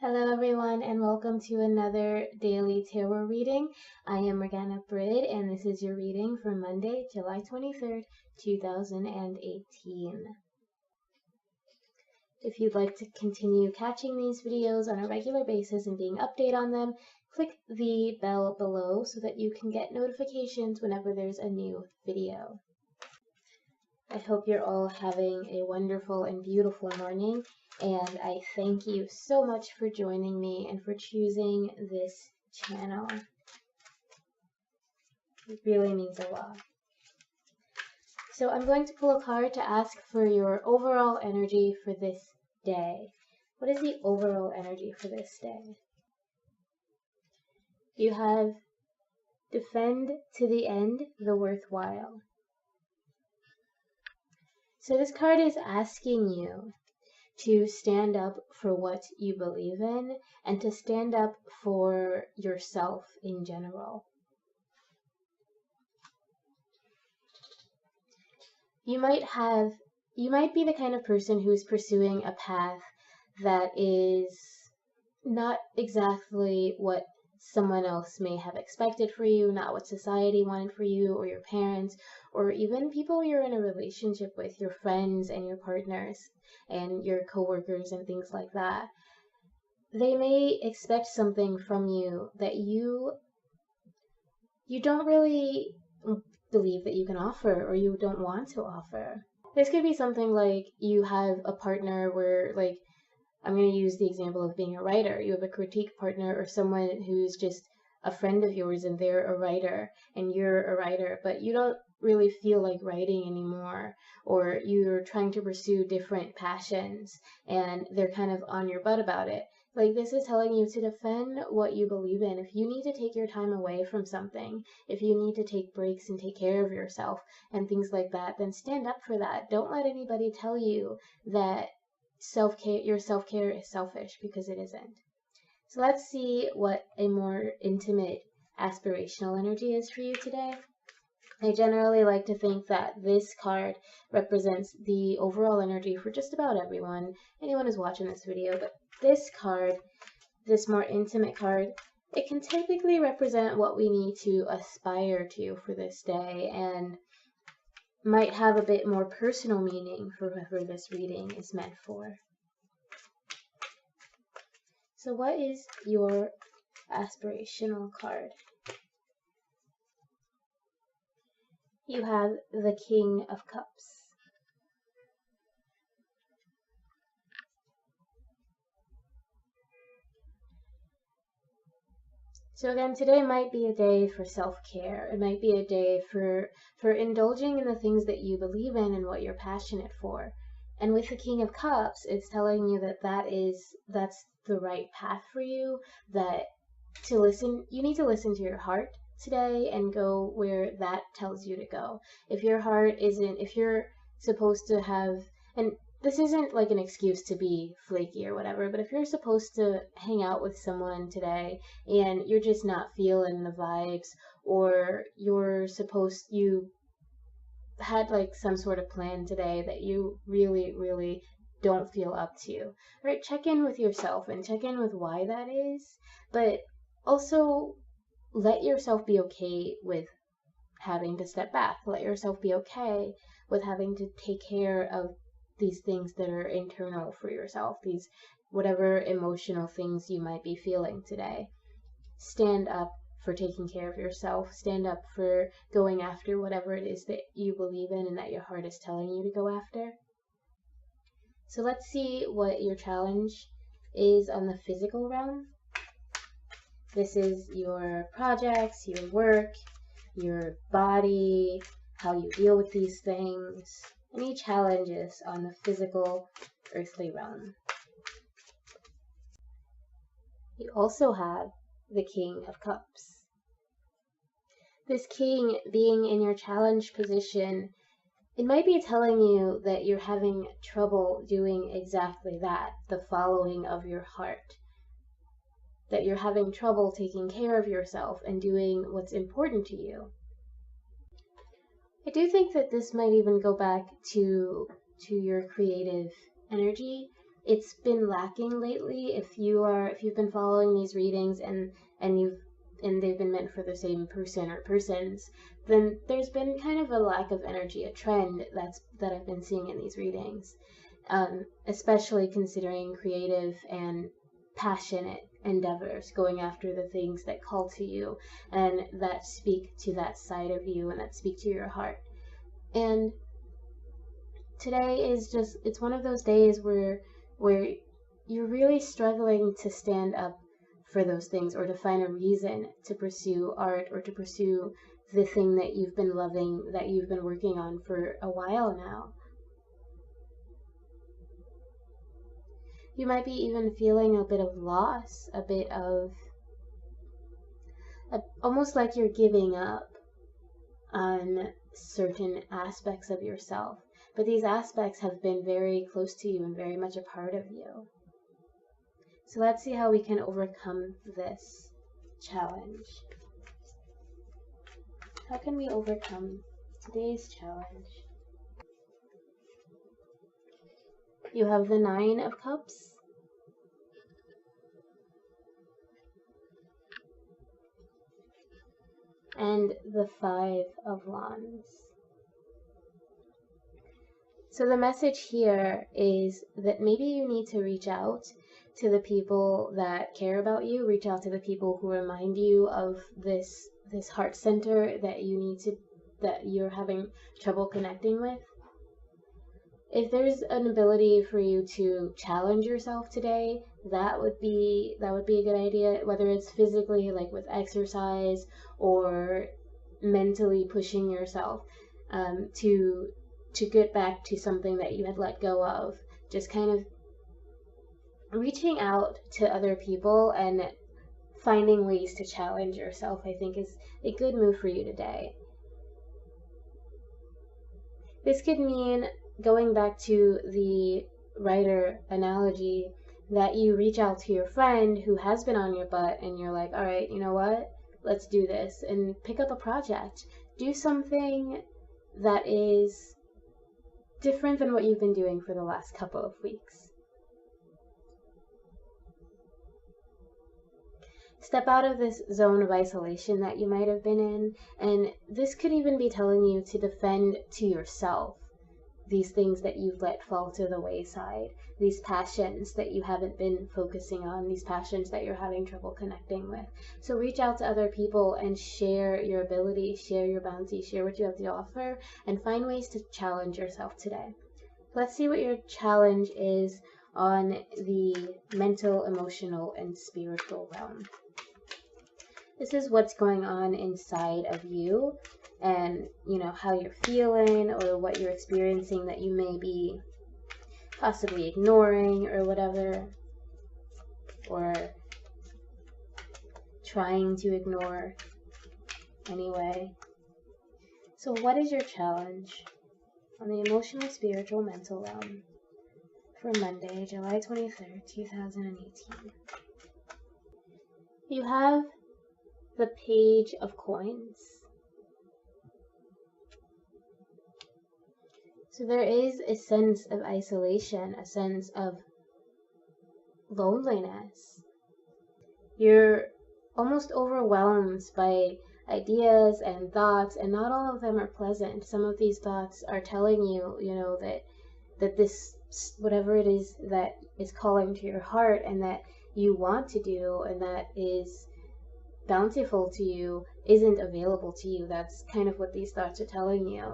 Hello everyone and welcome to another daily tarot reading. I am Morgana Brid and this is your reading for Monday, July 23rd, 2018. If you'd like to continue catching these videos on a regular basis and being updated on them, click the bell below so that you can get notifications whenever there's a new video. I hope you're all having a wonderful and beautiful morning, and I thank you so much for joining me and for choosing this channel. It really means a lot. So I'm going to pull a card to ask for your overall energy for this day. What is the overall energy for this day? You have defend to the end the worthwhile. So this card is asking you to stand up for what you believe in and to stand up for yourself in general. You might be the kind of person who is pursuing a path that is not exactly what someone else may have expected for you, not what society wanted for you, or your parents, or even people you're in a relationship with, your friends and your partners and your coworkers and things like that. They may expect something from you that you don't really believe that you can offer, or you don't want to offer. This could be something like you have a partner where, like, I'm going to use the example of being a writer. You have a critique partner or someone who's just a friend of yours and they're a writer and you're a writer, but you don't really feel like writing anymore, or you're trying to pursue different passions and they're kind of on your butt about it. Like, this is telling you to defend what you believe in. If you need to take your time away from something, if you need to take breaks and take care of yourself and things like that, then stand up for that. Don't let anybody tell you that your self-care is selfish, because it isn't. So let's see what a more intimate aspirational energy is for you today. I generally like to think that this card represents the overall energy for just about anyone who's watching this video, but this card, this more intimate card, it can typically represent what we need to aspire to for this day, and might have a bit more personal meaning for whoever this reading is meant for. So what is your aspirational card? You have the King of Cups. So again, today might be a day for self-care. It might be a day for indulging in the things that you believe in and what you're passionate for. And with the King of Cups, it's telling you that that's the right path for you, that you need to listen to your heart today and go where that tells you to go. If you're supposed to have, and this isn't like an excuse to be flaky or whatever, but if you're supposed to hang out with someone today and you're just not feeling the vibes, or you had like some sort of plan today that you really, really don't feel up to, right? Check in with yourself and check in with why that is, but also let yourself be okay with having to step back. Let yourself be okay with having to take care of these things that are internal for yourself, these whatever emotional things you might be feeling today. Stand up for taking care of yourself. Stand up for going after whatever it is that you believe in and that your heart is telling you to go after. So let's see what your challenge is on the physical realm. This is your projects, your work, your body, how you deal with these things, any challenges on the physical, earthly realm. You also have the King of Cups. This king being in your challenge position, it might be telling you that you're having trouble doing exactly that, the following of your heart. That you're having trouble taking care of yourself and doing what's important to you. I do think that this might even go back to your creative energy it's been lacking lately. If you've been following these readings and they've been meant for the same person or persons, then there's been kind of a lack of energy, a trend that I've been seeing in these readings, especially considering creative and passionate endeavors, going after the things that call to you and that speak to that side of you and that speak to your heart. And today is just, it's one of those days where you're really struggling to stand up for those things, or to find a reason to pursue art, or to pursue the thing that you've been loving, that you've been working on for a while now. You might be even feeling a bit of loss, a bit of almost like you're giving up on certain aspects of yourself. But these aspects have been very close to you and very much a part of you. So let's see how we can overcome this challenge. How can we overcome today's challenge? You have the 9 of Cups. And the 5 of Wands. So the message here is that maybe you need to reach out to the people that care about you, reach out to the people who remind you of this heart center that you're having trouble connecting with. If there's an ability for you to challenge yourself today, that would be a good idea, whether it's physically, like with exercise, or mentally pushing yourself to get back to something that you had let go of. Just kind of reaching out to other people and finding ways to challenge yourself, I think, is a good move for you today. This could mean, going back to the writer analogy, that you reach out to your friend who has been on your butt and you're like, all right, you know what? Let's do this, and pick up a project. Do something that is different than what you've been doing for the last couple of weeks. Step out of this zone of isolation that you might have been in, and this could even be telling you to defend to yourself these things that you've let fall to the wayside, these passions that you haven't been focusing on, these passions that you're having trouble connecting with. So reach out to other people and share your ability, share your bounty, share what you have to offer, and find ways to challenge yourself today. Let's see what your challenge is on the mental, emotional, and spiritual realm. This is what's going on inside of you, and how you're feeling, or what you're experiencing that you may be possibly ignoring, or whatever, or trying to ignore anyway. So what is your challenge on the emotional, spiritual, mental realm for Monday, July 23rd, 2018? You have the Page of Coins. So there is a sense of isolation, a sense of loneliness. You're almost overwhelmed by ideas and thoughts, and not all of them are pleasant. Some of these thoughts are telling you, that this, whatever it is that is calling to your heart and that you want to do and that is bountiful to you, isn't available to you. That's kind of what these thoughts are telling you.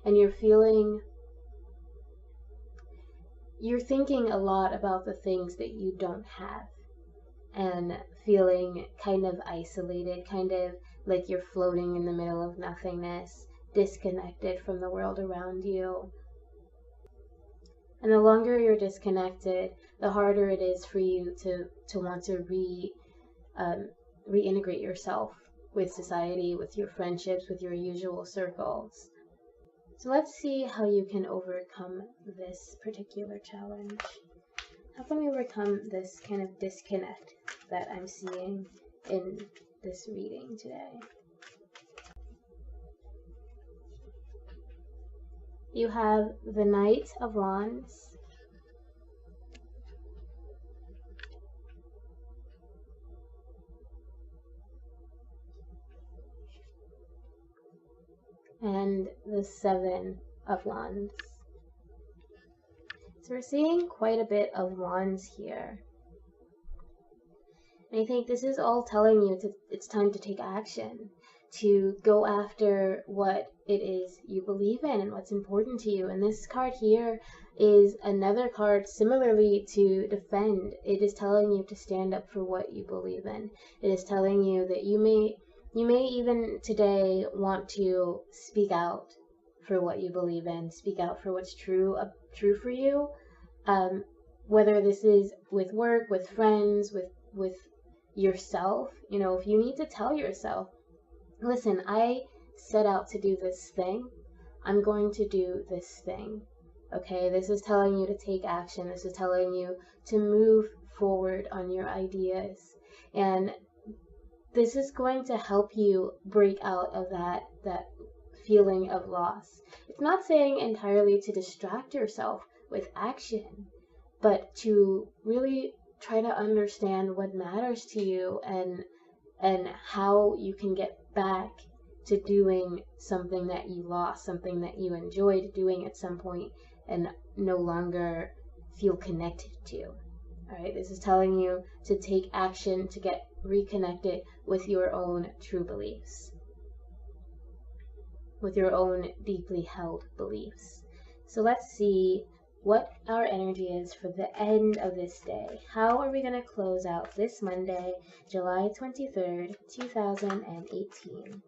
And you're thinking a lot about the things that you don't have, and feeling kind of isolated, kind of like you're floating in the middle of nothingness, disconnected from the world around you. And the longer you're disconnected, the harder it is for you to want to reintegrate yourself with society, with your friendships, with your usual circles. So let's see how you can overcome this particular challenge. How can we overcome this kind of disconnect that I'm seeing in this reading today? You have the Knight of Wands and the Seven of Wands. So we're seeing quite a bit of wands here. And I think this is all telling you it's time to take action, to go after what it is you believe in and what's important to you. And this card here is another card similarly to defend. It is telling you to stand up for what you believe in. It is telling you that you may even today want to speak out for what you believe in, speak out for what's true for you. Whether this is with work, with friends, with yourself, if you need to tell yourself, listen, I set out to do this thing, I'm going to do this thing. Okay, this is telling you to take action. This is telling you to move forward on your ideas. And this is going to help you break out of that feeling of loss. It's not saying entirely to distract yourself with action, but to really try to understand what matters to you and how you can get back to doing something that you lost, something that you enjoyed doing at some point and no longer feel connected to. All right, this is telling you to take action to get reconnected with your own true beliefs, with your own deeply held beliefs. So let's see what our energy is for the end of this day. How are we going to close out this Monday, July 23rd, 2018?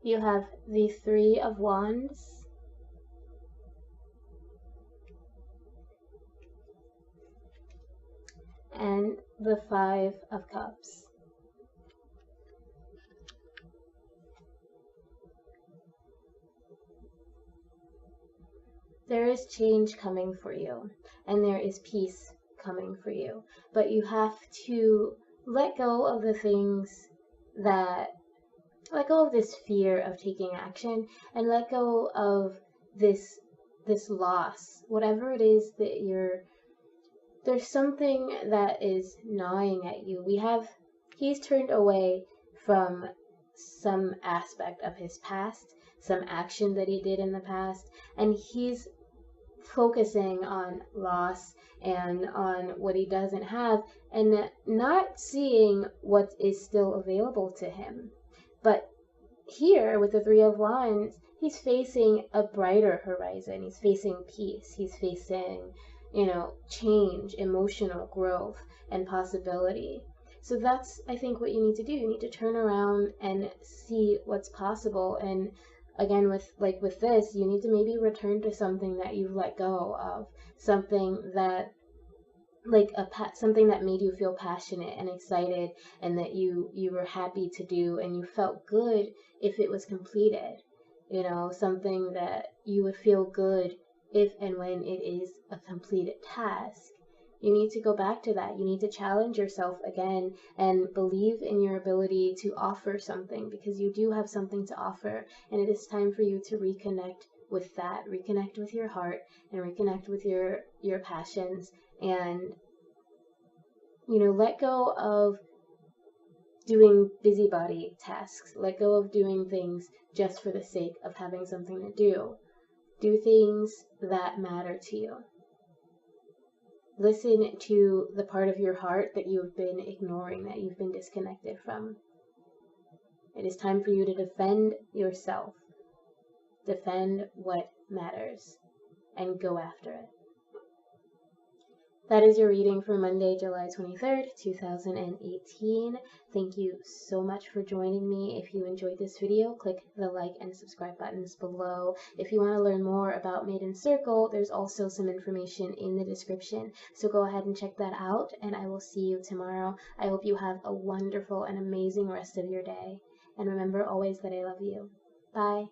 You have the Three of Wands, and the Five of Cups. There is change coming for you, and there is peace coming for you. But you have to let go of the things let go of this fear of taking action, and let go of this loss. Whatever it is that there's something that is gnawing at you. He's turned away from some aspect of his past, some action that he did in the past, and he's focusing on loss and on what he doesn't have, and not seeing what is still available to him. But here with the Three of Wands, he's facing a brighter horizon. He's facing peace. He's facing, change, emotional growth, and possibility. So that's, I think, what you need to do. You need to turn around and see what's possible. And again, with this, you need to maybe return to something that you've let go of, something that something that made you feel passionate and excited, and that you were happy to do, and you felt good if it was completed. Something that you would feel good if and when it is a completed task. You need to go back to that. You need to challenge yourself again and believe in your ability to offer something, because you do have something to offer, and it is time for you to reconnect with that, reconnect with your heart, and reconnect with your passions, and let go of doing busybody tasks. Let go of doing things just for the sake of having something to do. Do things that matter to you. Listen to the part of your heart that you've been ignoring, that you've been disconnected from. It is time for you to defend yourself. Defend what matters and go after it. That is your reading for Monday, July 23rd, 2018. Thank you so much for joining me. If you enjoyed this video, click the like and subscribe buttons below. If you want to learn more about Maiden Circle, there's also some information in the description. So go ahead and check that out, and I will see you tomorrow. I hope you have a wonderful and amazing rest of your day. And remember always that I love you. Bye.